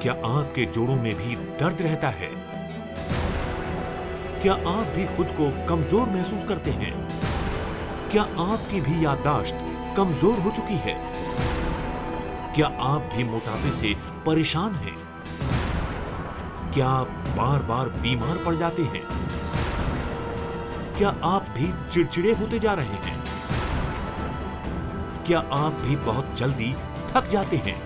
क्या आपके जोड़ों में भी दर्द रहता है? क्या आप भी खुद को कमजोर महसूस करते हैं? क्या आपकी भी याददाश्त कमजोर हो चुकी है? क्या आप भी मोटापे से परेशान हैं? क्या आप बार बार बीमार पड़ जाते हैं? क्या आप भी चिड़चिड़े होते जा रहे हैं? क्या आप भी बहुत जल्दी थक जाते हैं?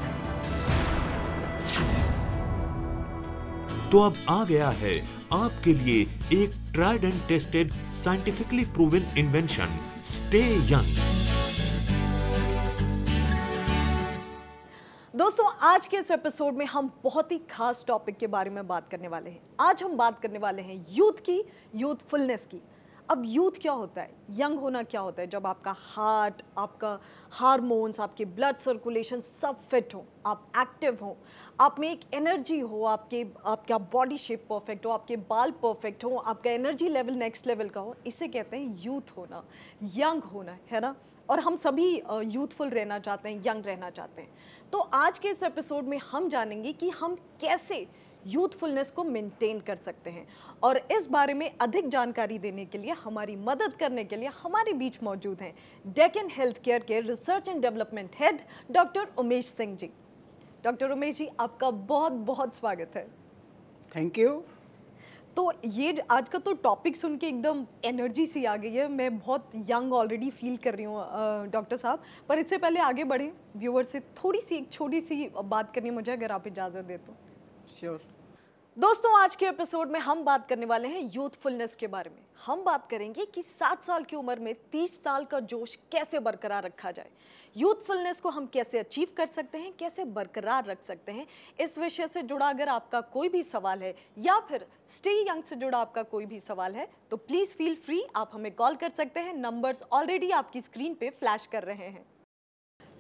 तो अब आ गया है आपके लिए एक tried and tested scientifically proven invention, stay young. दोस्तों, आज के इस एपिसोड में हम बहुत ही खास टॉपिक के बारे में बात करने वाले हैं। आज हम बात करने वाले हैं यूथ की, यूथफुलनेस की। अब यूथ क्या होता है, यंग होना क्या होता है? जब आपका हार्ट, आपका हार्मोन्स, आपके ब्लड सर्कुलेशन सब फिट हो, आप एक्टिव हो, आप में एक एनर्जी हो, आपका बॉडी शेप परफेक्ट हो, आपके बाल परफेक्ट हो, आपका एनर्जी लेवल नेक्स्ट लेवल का हो, इसे कहते हैं यूथ होना, यंग होना, है ना। और हम सभी यूथफुल रहना चाहते हैं, यंग रहना चाहते हैं। तो आज के इस एपिसोड में हम जानेंगे कि हम कैसे यूथफुलनेस को मेंटेन कर सकते हैं। और इस बारे में अधिक जानकारी देने के लिए, हमारी मदद करने के लिए हमारे बीच मौजूद हैं डेक्कन हेल्थ केयर के research and development head doctor Umesh Singh ji. Doctor Umesh ji, आपका बहुत बहुत स्वागत है। Thank you. तो ये आज का तो टॉपिक सुन के एकदम एनर्जी सी आ गई है। मैं बहुत यंग ऑलरेडी फील कर रही हूँ डॉक्टर साहब। पर इससे पहले आगे बढ़े, व्यूअर से थोड़ी सी एक छोटी सी बात करनी मुझे, अगर आप इजाज़त दें तो। श्योर। दोस्तों, आज के एपिसोड में हम बात करने वाले हैं यूथफुलनेस के बारे में। हम बात करेंगे कि 60 साल की उम्र में 30 साल का जोश कैसे बरकरार रखा जाए, यूथफुलनेस को हम कैसे अचीव कर सकते हैं, कैसे बरकरार रख सकते हैं। इस विषय से जुड़ा अगर आपका कोई भी सवाल है या फिर स्टे यंग से जुड़ा आपका कोई भी सवाल है तो प्लीज़ फील फ्री, आप हमें कॉल कर सकते हैं। नंबर्स ऑलरेडी आपकी स्क्रीन पे फ्लैश कर रहे हैं।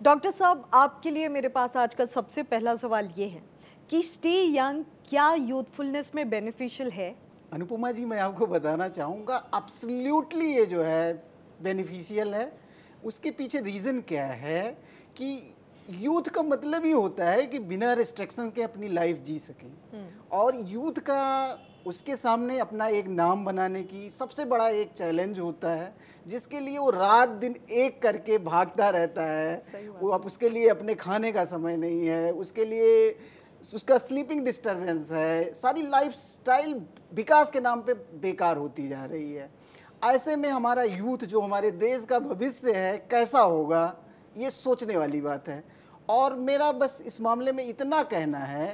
डॉक्टर साहब, आपके लिए मेरे पास आज का सबसे पहला सवाल ये है कि स्टे यंग क्या यूथफुलनेस में बेनिफिशियल है? अनुपमा जी, मैं आपको बताना चाहूँगा एब्सोल्युटली ये जो है बेनिफिशियल है। उसके पीछे रीज़न क्या है कि यूथ का मतलब ही होता है कि बिना रिस्ट्रिक्शंस के अपनी लाइफ जी सकें। और यूथ का उसके सामने अपना एक नाम बनाने की सबसे बड़ा एक चैलेंज होता है, जिसके लिए वो रात दिन एक करके भागता रहता है। वो अब उसके लिए अपने खाने का समय नहीं है, उसके लिए उसका स्लीपिंग डिस्टर्बेंस है, सारी लाइफस्टाइल विकास के नाम पे बेकार होती जा रही है। ऐसे में हमारा यूथ जो हमारे देश का भविष्य है कैसा होगा, ये सोचने वाली बात है। और मेरा बस इस मामले में इतना कहना है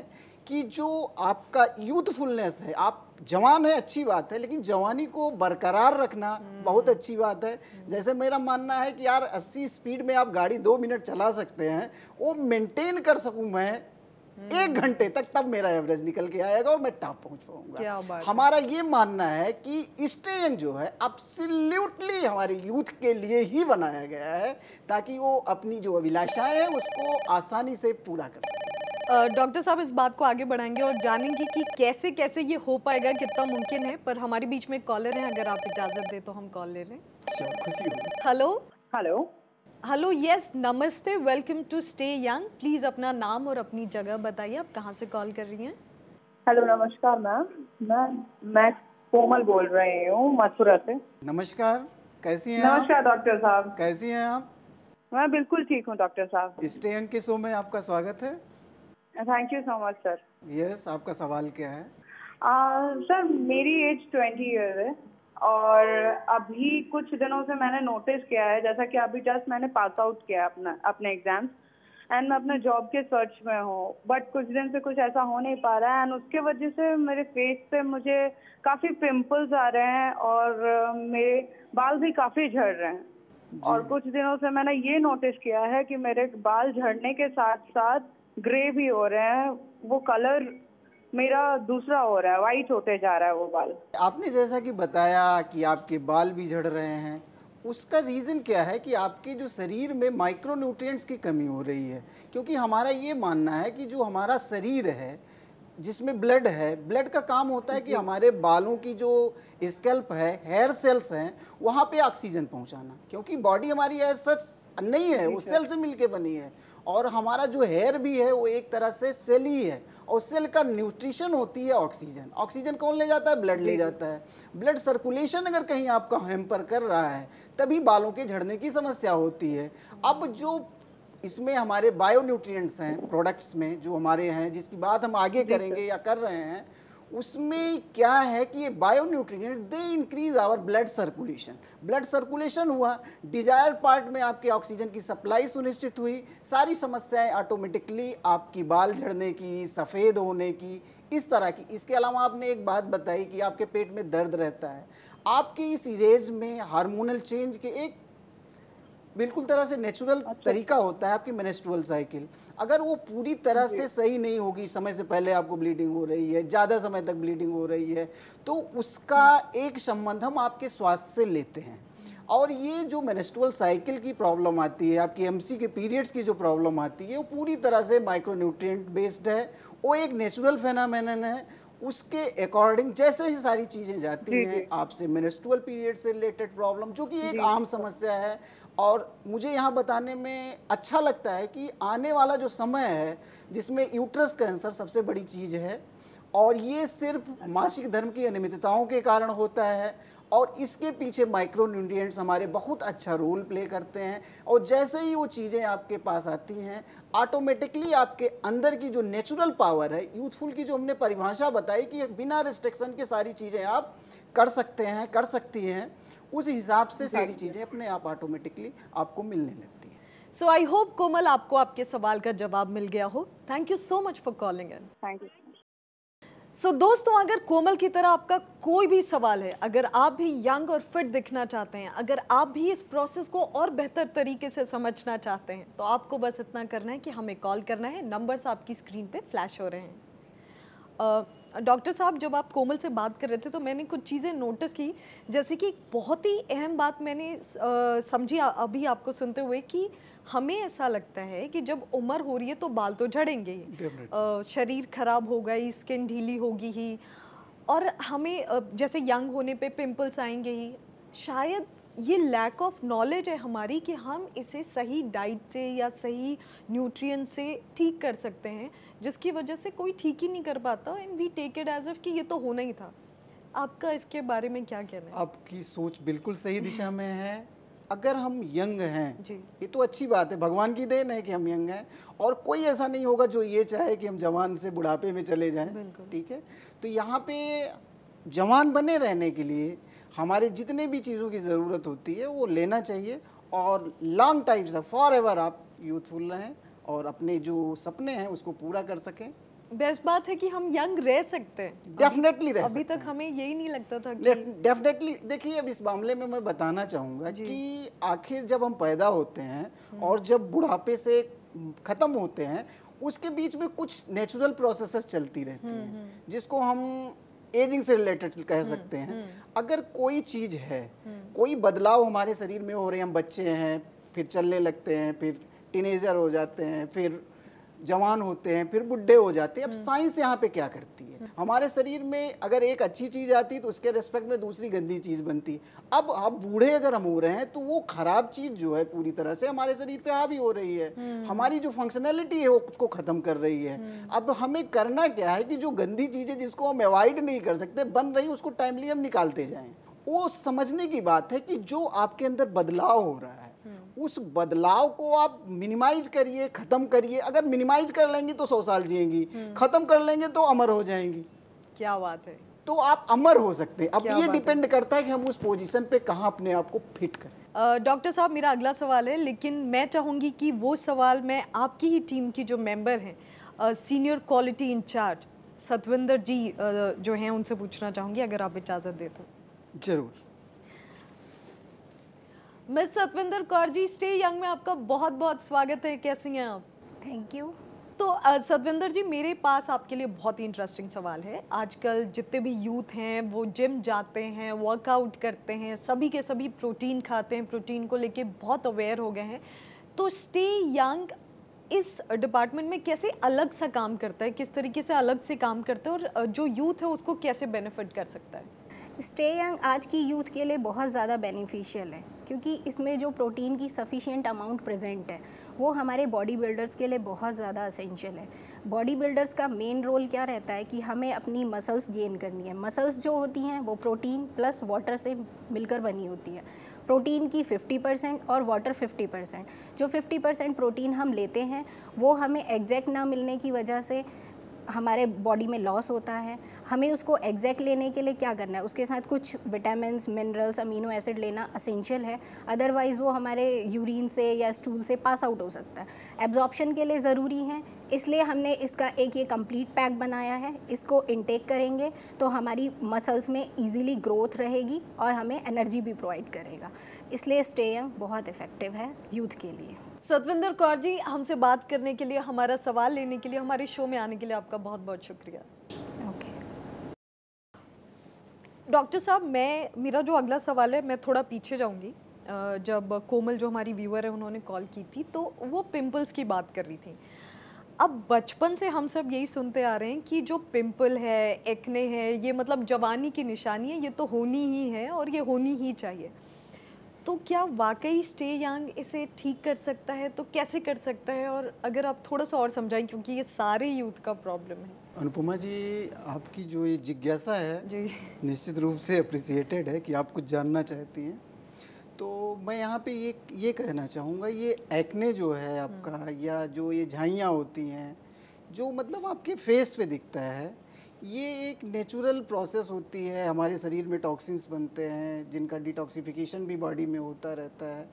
कि जो आपका यूथफुलनेस है, आप जवान है अच्छी बात है, लेकिन जवानी को बरकरार रखना बहुत अच्छी बात है। जैसे मेरा मानना है कि यार 80 स्पीड में आप गाड़ी 2 मिनट चला सकते हैं, वो मेंटेन कर सकूं मैं 1 घंटे तक, तब मेरा एवरेज निकल के आएगा और मैं टॉप पहुंच पाऊंगा। हमारा ये मानना है कि स्टे यंग जो है एब्सोल्युटली हमारे यूथ के लिए ही बनाया गया है, ताकि वो अपनी जो अभिलाषाएं हैं उसको आसानी से पूरा कर सकें। डॉक्टर साहब, इस बात को आगे बढ़ाएंगे और जानेंगे कि कैसे कैसे ये हो पाएगा, कितना मुमकिन है। पर हमारे बीच में कॉलर हैं, अगर आप इजाज़त दें तो हम कॉल ले लें। खुशी होगी। हेलो हेलो हेलो, यस, नमस्ते, welcome to stay young. Please अपना नाम और अपनी जगह बताइए, आप कहाँ से कॉल कर रही हैं? हेलो, नमस्कार मैम, मैं कोमल बोल रही हूँ मथुरा से। नमस्कार, कैसी हैं? नमस्कार डॉक्टर साहब, कैसी हैं आप? मैं बिल्कुल ठीक हूँ डॉक्टर साहब। स्टे यंग के शो में आपका स्वागत है। Thank you so much sir. Yes, आपका सवाल क्या है? सर, मेरी एज 20 ईयर है और अभी कुछ दिनों से मैंने नोटिस किया है, जैसा कि अभी जस्ट मैंने पास आउट किया अपने एग्जाम्स एंड मैं अपने जॉब के सर्च में हूँ, बट कुछ दिन से कुछ ऐसा हो नहीं पा रहा है एंड उसके वजह से मेरे फेस पे मुझे काफ़ी पिंपल्स आ रहे हैं और मेरे बाल भी काफ़ी झड़ रहे हैं। और कुछ दिनों से मैंने ये नोटिस किया है कि मेरे बाल झड़ने के साथ साथ ग्रे भी हो रहे हैं, वो कलर मेरा दूसरा हो रहा है, वाइट होते जा रहा है वो बाल। आपने जैसा कि बताया कि आपके बाल भी झड़ रहे हैं, उसका रीज़न क्या है कि आपके जो शरीर में माइक्रोन्यूट्रिएंट्स की कमी हो रही है। क्योंकि हमारा ये मानना है कि जो हमारा शरीर है जिसमें ब्लड है, ब्लड का काम होता है कि हमारे बालों की जो स्कैल्प है, हेयर सेल्स हैं, वहाँ पे ऑक्सीजन पहुँचाना, क्योंकि बॉडी हमारी एज सच नहीं है, वो सेल से मिलके बनी है। और हमारा जो हेयर भी है वो एक तरह से सेल ही है, और सेल का न्यूट्रिशन होती है ऑक्सीजन। ऑक्सीजन कौन ले जाता है? ब्लड ले जाता है। ब्लड सर्कुलेशन अगर कहीं आपका हैम्पर कर रहा है तभी बालों के झड़ने की समस्या होती है। अब जो इसमें हमारे बायो न्यूट्रिएंट्स हैं प्रोडक्ट्स में जो हमारे हैं, जिसकी बात हम आगे करेंगे या कर रहे हैं, उसमें क्या है कि ये bio nutrient they increase our blood circulation. Blood circulation हुआ, डिजायर्ड पार्ट में आपके ऑक्सीजन की सप्लाई सुनिश्चित हुई, सारी समस्याएं ऑटोमेटिकली आपकी बाल झड़ने की, सफ़ेद होने की, इस तरह की। इसके अलावा आपने एक बात बताई कि आपके पेट में दर्द रहता है। आपकी इस एज में हार्मोनल चेंज के एक बिल्कुल तरह से नेचुरल तरीका होता है आपकी मेंस्ट्रुअल साइकिल। अगर वो पूरी तरह से सही नहीं होगी, समय से पहले आपको ब्लीडिंग हो रही है, ज़्यादा समय तक ब्लीडिंग हो रही है, तो उसका एक संबंध हम आपके स्वास्थ्य से लेते हैं। और ये जो मेंस्ट्रुअल साइकिल की प्रॉब्लम आती है, आपकी एमसी के पीरियड्स की जो प्रॉब्लम आती है, वो पूरी तरह से माइक्रोन्यूट्रिएंट बेस्ड है। वो एक नेचुरल फेनोमेनन है। उसके अकॉर्डिंग जैसे ही सारी चीज़ें जाती हैं, आपसे मेंस्ट्रुअल पीरियड से रिलेटेड प्रॉब्लम, जो कि एक आम समस्या है। और मुझे यहाँ बताने में अच्छा लगता है कि आने वाला जो समय है जिसमें यूट्रस कैंसर सबसे बड़ी चीज़ है, और ये सिर्फ मासिक धर्म की अनियमितताओं के कारण होता है, और इसके पीछे माइक्रोन्यूट्रिएंट्स हमारे बहुत अच्छा रोल प्ले करते हैं। और जैसे ही वो चीज़ें आपके पास आती हैं, ऑटोमेटिकली आपके अंदर की जो नेचुरल पावर है, यूथफुल की जो हमने परिभाषा बताई कि बिना रिस्ट्रिक्शन के सारी चीज़ें आप कर सकते हैं, कर सकती हैं, उस हिसाब से सारी चीज़ें अपने आप ऑटोमेटिकली आपको मिलने लगती हैं। सो आई होप कोमल आपको आपके सवाल का जवाब मिल गया हो। Thank you so much for calling in. Thank you. So दोस्तों, अगर कोमल की तरह आपका कोई भी सवाल है, अगर आप भी यंग और फिट दिखना चाहते हैं, अगर आप भी इस प्रोसेस को और बेहतर तरीके से समझना चाहते हैं, तो आपको बस इतना करना है कि हमें कॉल करना है। नंबर्स आपकी स्क्रीन पे फ्लैश हो रहे हैं। डॉक्टर साहब, जब आप कोमल से बात कर रहे थे तो मैंने कुछ चीज़ें नोटिस की, जैसे कि बहुत ही अहम बात मैंने समझी अभी आपको सुनते हुए, कि हमें ऐसा लगता है कि जब उम्र हो रही है तो बाल तो झड़ेंगे ही, शरीर खराब होगा ही, स्किन ढीली होगी ही, और हमें जैसे यंग होने पे पिंपल्स आएंगे ही। शायद ये लैक ऑफ नॉलेज है हमारी कि हम इसे सही डाइट से या सही न्यूट्रिएंट से ठीक कर सकते हैं, जिसकी वजह से कोई ठीक ही नहीं कर पाता, and we take it as if कि ये तो होना ही था। आपका इसके बारे में क्या कहना है? आपकी सोच बिल्कुल सही दिशा में है। अगर हम यंग हैं जी, ये तो अच्छी बात है, भगवान की देन है कि हम यंग हैं, और कोई ऐसा नहीं होगा जो ये चाहे कि हम जवान से बुढ़ापे में चले जाएं, ठीक है। तो यहाँ पे जवान बने रहने के लिए हमारे जितने भी चीज़ों की ज़रूरत होती है वो लेना चाहिए, और लॉन्ग टाइम से फॉर एवर आप यूथफुल रहें और अपने जो सपने हैं उसको पूरा कर सकें। बेस्ट बात है कि हम यंग रह सकते हैं, डेफिनेटली रह अभी सकते तक हमें यही नहीं लगता था कि डेफिनेटली। देखिए, अब इस मामले में मैं बताना चाहूँगा कि आखिर जब हम पैदा होते हैं और जब बुढ़ापे से ख़त्म होते हैं, उसके बीच में कुछ नेचुरल प्रोसेसेस चलती रहती हैं, जिसको हम एजिंग से रिलेटेड कह सकते हैं। अगर कोई चीज़ है, कोई बदलाव हमारे शरीर में हो रहे हैं, हम बच्चे हैं, फिर चलने लगते हैं, फिर टीनेजर हो जाते हैं, फिर जवान होते हैं, फिर बुढ़े हो जाते हैं। अब साइंस यहाँ पे क्या करती है, हमारे शरीर में अगर एक अच्छी चीज़ आती है तो उसके रिस्पेक्ट में दूसरी गंदी चीज़ बनती है। अब बूढ़े अगर हम हो रहे हैं तो वो खराब चीज़ जो है पूरी तरह से हमारे शरीर पे हावी हो रही है, हमारी जो फंक्शनैलिटी है वो उसको ख़त्म कर रही है। अब हमें करना क्या है कि जो गंदी चीज़ें जिसको हम अवॉइड नहीं कर सकते बन रही, उसको टाइमली हम निकालते जाएँ। वो समझने की बात है कि जो आपके अंदर बदलाव हो रहा है उस बदलाव को आप मिनिमाइज करिए, खत्म करिए। अगर मिनिमाइज कर लेंगी तो 100 साल जिएंगी, खत्म कर लेंगे तो अमर हो जाएंगी। क्या बात है, तो आप अमर हो सकते हैं। अब ये डिपेंड करता है कि हम उस पोजीशन पे कहाँ अपने आप को फिट करें। डॉक्टर साहब, मेरा अगला सवाल है, लेकिन मैं चाहूँगी कि वो सवाल मैं आपकी ही टीम की जो मेंबर हैं, सीनियर क्वालिटी इंचार्ज सतविंदर जी जो हैं, उनसे पूछना चाहूँगी, अगर आप इजाज़त दें तो। जरूर। Miss Satwinder Kaur ji, stay young में आपका बहुत बहुत स्वागत है। कैसी हैं आप? Thank you. तो सतविंदर जी, मेरे पास आपके लिए बहुत ही इंटरेस्टिंग सवाल है। आजकल जितने भी यूथ हैं वो जिम जाते हैं, वर्कआउट करते हैं, सभी के सभी प्रोटीन खाते हैं, प्रोटीन को लेके बहुत अवेयर हो गए हैं। तो स्टे यंग इस डिपार्टमेंट में कैसे अलग सा काम करता है, किस तरीके से अलग से काम करता है और जो यूथ है उसको कैसे बेनिफिट कर सकता है? स्टे यंग आज की यूथ के लिए बहुत ज़्यादा बेनिफिशियल है, क्योंकि इसमें जो प्रोटीन की सफिशिएंट अमाउंट प्रेजेंट है वो हमारे बॉडी बिल्डर्स के लिए बहुत ज़्यादा असेंशियल है। बॉडी बिल्डर्स का मेन रोल क्या रहता है कि हमें अपनी मसल्स गेन करनी है। मसल्स जो होती हैं वो प्रोटीन प्लस वाटर से मिलकर बनी होती है। प्रोटीन की 50% और वाटर 50%। जो 50% प्रोटीन हम लेते हैं वो हमें एग्जैक्ट ना मिलने की वजह से हमारे बॉडी में लॉस होता है। हमें उसको एग्जैक्ट लेने के लिए क्या करना है, उसके साथ कुछ विटामिन्स, मिनरल्स, अमीनो एसिड लेना असेंशियल है, अदरवाइज़ वो हमारे यूरिन से या स्टूल से पास आउट हो सकता है। एब्जॉर्प्शन के लिए ज़रूरी है, इसलिए हमने इसका एक ये कंप्लीट पैक बनाया है। इसको इनटेक करेंगे तो हमारी मसल्स में ईजीली ग्रोथ रहेगी और हमें एनर्जी भी प्रोवाइड करेगा। इसलिए स्टे यंग बहुत इफ़ेक्टिव है यूथ के लिए। सतविंदर कौर जी, हमसे बात करने के लिए, हमारा सवाल लेने के लिए, हमारे शो में आने के लिए आपका बहुत बहुत शुक्रिया। ओके डॉक्टर साहब, मेरा जो अगला सवाल है, मैं थोड़ा पीछे जाऊंगी। जब कोमल जो हमारी व्यूअर है उन्होंने कॉल की थी तो वो पिंपल्स की बात कर रही थी। अब बचपन से हम सब यही सुनते आ रहे हैं कि जो पिंपल है, एक्ने है, ये मतलब जवानी की निशानी है, ये तो होनी ही है और ये होनी ही चाहिए। तो क्या वाकई स्टे यंग इसे ठीक कर सकता है? तो कैसे कर सकता है? और अगर आप थोड़ा सा और समझाएं, क्योंकि ये सारे यूथ का प्रॉब्लम है। अनुपमा जी, आपकी जो ये जिज्ञासा है जी निश्चित रूप से अप्रिसिएटेड है कि आप कुछ जानना चाहती हैं। तो मैं यहाँ पे ये कहना चाहूँगा, ये एक्ने जो है आपका, या जो ये झाइयाँ होती हैं, जो मतलब आपके फेस पे दिखता है, ये एक नेचुरल प्रोसेस होती है। हमारे शरीर में टॉक्सिन्स बनते हैं जिनका डिटॉक्सिफिकेशन भी बॉडी में होता रहता है।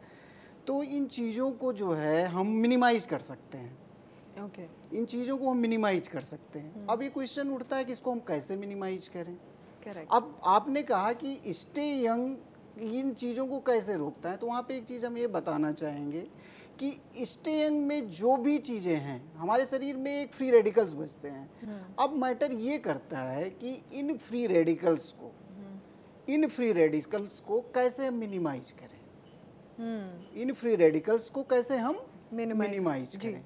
तो इन चीज़ों को जो है हम मिनिमाइज कर सकते हैं। ओके इन चीज़ों को हम मिनिमाइज कर सकते हैं। अब ये क्वेश्चन उठता है कि इसको हम कैसे मिनिमाइज करें। करेक्ट। अब आपने कहा कि स्टे यंग इन चीज़ों को कैसे रोकता है, तो वहाँ पे एक चीज़ हम ये बताना चाहेंगे कि स्टे यंग में जो भी चीज़ें हैं, हमारे शरीर में एक फ्री रेडिकल्स बचते हैं। अब मैटर ये करता है कि इन फ्री रेडिकल्स को कैसे हम मिनिमाइज करें, इन फ्री रेडिकल्स को कैसे हम मिनिमाइज करें।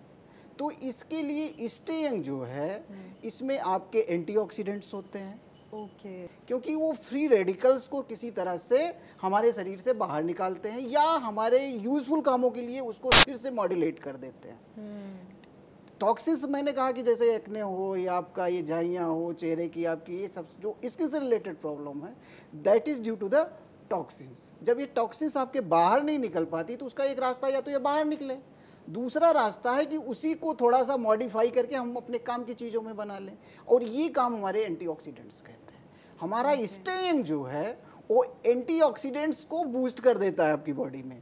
तो इसके लिए स्टे यंग जो है, इसमें आपके एंटीऑक्सीडेंट्स होते हैं। ओके क्योंकि वो फ्री रेडिकल्स को किसी तरह से हमारे शरीर से बाहर निकालते हैं या हमारे यूजफुल कामों के लिए उसको फिर से मॉड्यूलेट कर देते हैं। टॉक्सिन्स मैंने कहा कि जैसे एक्ने हो या आपका ये झाइयाँ हो चेहरे की, आपकी ये सब जो स्किन से रिलेटेड प्रॉब्लम है, that is due to the toxins. जब ये टॉक्सिन्स आपके बाहर नहीं निकल पाती तो उसका एक रास्ता या तो ये बाहर निकले, दूसरा रास्ता है कि उसी को थोड़ा सा मॉडिफाई करके हम अपने काम की चीज़ों में बना लें, और ये काम हमारे एंटीऑक्सीडेंट्स कहते हैं। हमारा स्टे यंग जो है वो एंटीऑक्सीडेंट्स को बूस्ट कर देता है आपकी बॉडी में।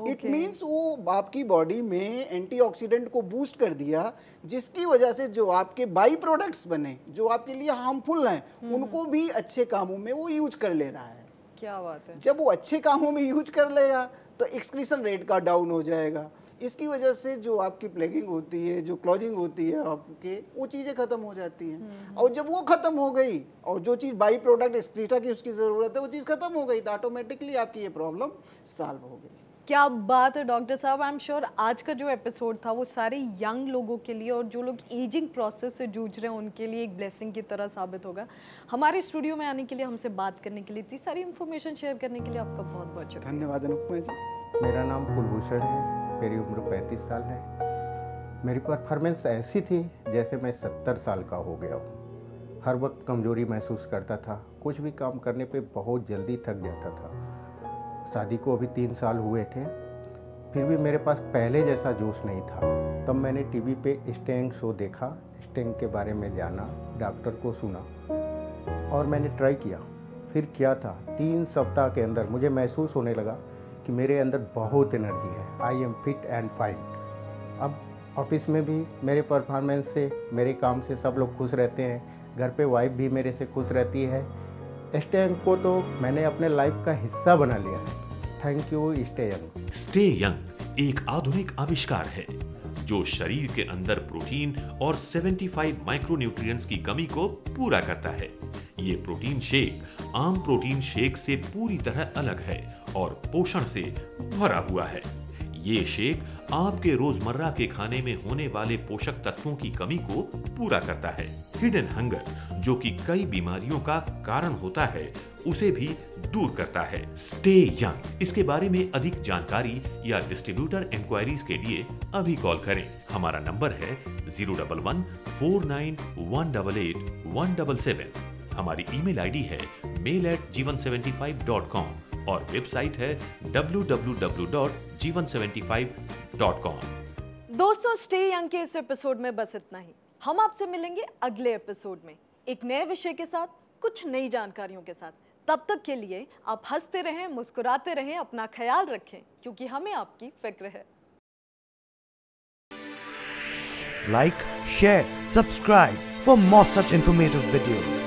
इट मीन्स वो आपकी बॉडी में एंटीऑक्सीडेंट को बूस्ट कर दिया, जिसकी वजह से जो आपके बाई प्रोडक्ट्स बने जो आपके लिए हार्मफुल हैं, उनको भी अच्छे कामों में वो यूज कर ले रहा है। क्या बात है। जब वो अच्छे कामों में यूज कर लेगा तो एक्सक्रीशन रेट का डाउन हो जाएगा। इसकी वजह से जो आपकी प्लेगिंग होती है, जो क्लॉजिंग होती है आपके, वो चीज़ें ख़त्म हो जाती हैं। और जब वो ख़त्म हो गई और जो चीज़ बाई प्रोडक्ट एक्सक्रीटा की उसकी ज़रूरत है वो चीज़ ख़त्म हो गई, तो ऑटोमेटिकली आपकी ये प्रॉब्लम सॉल्व हो गई। क्या बात है डॉक्टर साहब। आई एम श्योर आज का जो एपिसोड था वो सारे यंग लोगों के लिए और जो लोग एजिंग प्रोसेस से जूझ रहे हैं उनके लिए एक ब्लेसिंग की तरह साबित होगा। हमारे स्टूडियो में आने के लिए, हमसे बात करने के लिए, इतनी सारी इन्फॉर्मेशन शेयर करने के लिए आपका बहुत बहुत शुक्रिया। धन्यवाद अनुपमा जी। मेरा नाम कुलभूषण है, मेरी उम्र 35 साल है। मेरी परफॉर्मेंस ऐसी थी जैसे मैं 70 साल का हो गया हूँ। हर वक्त कमज़ोरी महसूस करता था, कुछ भी काम करने पे बहुत जल्दी थक जाता था। शादी को अभी 3 साल हुए थे, फिर भी मेरे पास पहले जैसा जोश नहीं था। तब मैंने टीवी पे स्टे यंग शो देखा, स्टे यंग के बारे में जाना, डॉक्टर को सुना और मैंने ट्राई किया। फिर क्या था, 3 सप्ताह के अंदर मुझे महसूस होने लगा कि मेरे अंदर बहुत एनर्जी है। I am fit and fine. अब ऑफिस में भी मेरे परफॉर्मेंस से, मेरे काम से सब लोग खुश रहते हैं। घर पे वाइफ भी मेरे से खुश रहती है। स्टे यंग को तो मैंने अपने लाइफ का हिस्सा बना लिया है। Thank you stay young. Stay young एक आधुनिक आविष्कार है जो शरीर के अंदर प्रोटीन और 75 माइक्रोन्यूट्रिएंट्स की कमी को पूरा करता है। ये प्रोटीन शेक आम प्रोटीन शेक से पूरी तरह अलग है और पोषण से भरा हुआ है। ये शेक आपके रोजमर्रा के खाने में होने वाले पोषक तत्वों की कमी को पूरा करता है। हिडन हंगर, जो कि कई बीमारियों का कारण होता है, उसे भी दूर करता है। स्टे यंग, इसके बारे में अधिक जानकारी या डिस्ट्रीब्यूटर इंक्वायरीज के लिए अभी कॉल करें। हमारा नंबर है 01149188177। हमारी ईमेल आईडी है mail@jeevan75.com और वेबसाइट है www.jeevan75.com। दोस्तों, स्टे यंग के इस एपिसोड में बस इतना ही। हम आपसे मिलेंगे अगले एपिसोड में एक नए विषय के साथ, कुछ नई जानकारियों के साथ। तब तक के लिए आप हंसते रहें, मुस्कुराते रहें, अपना ख्याल रखें, क्योंकि हमें आपकी फिक्र है। Like, share, subscribe for more such informative videos.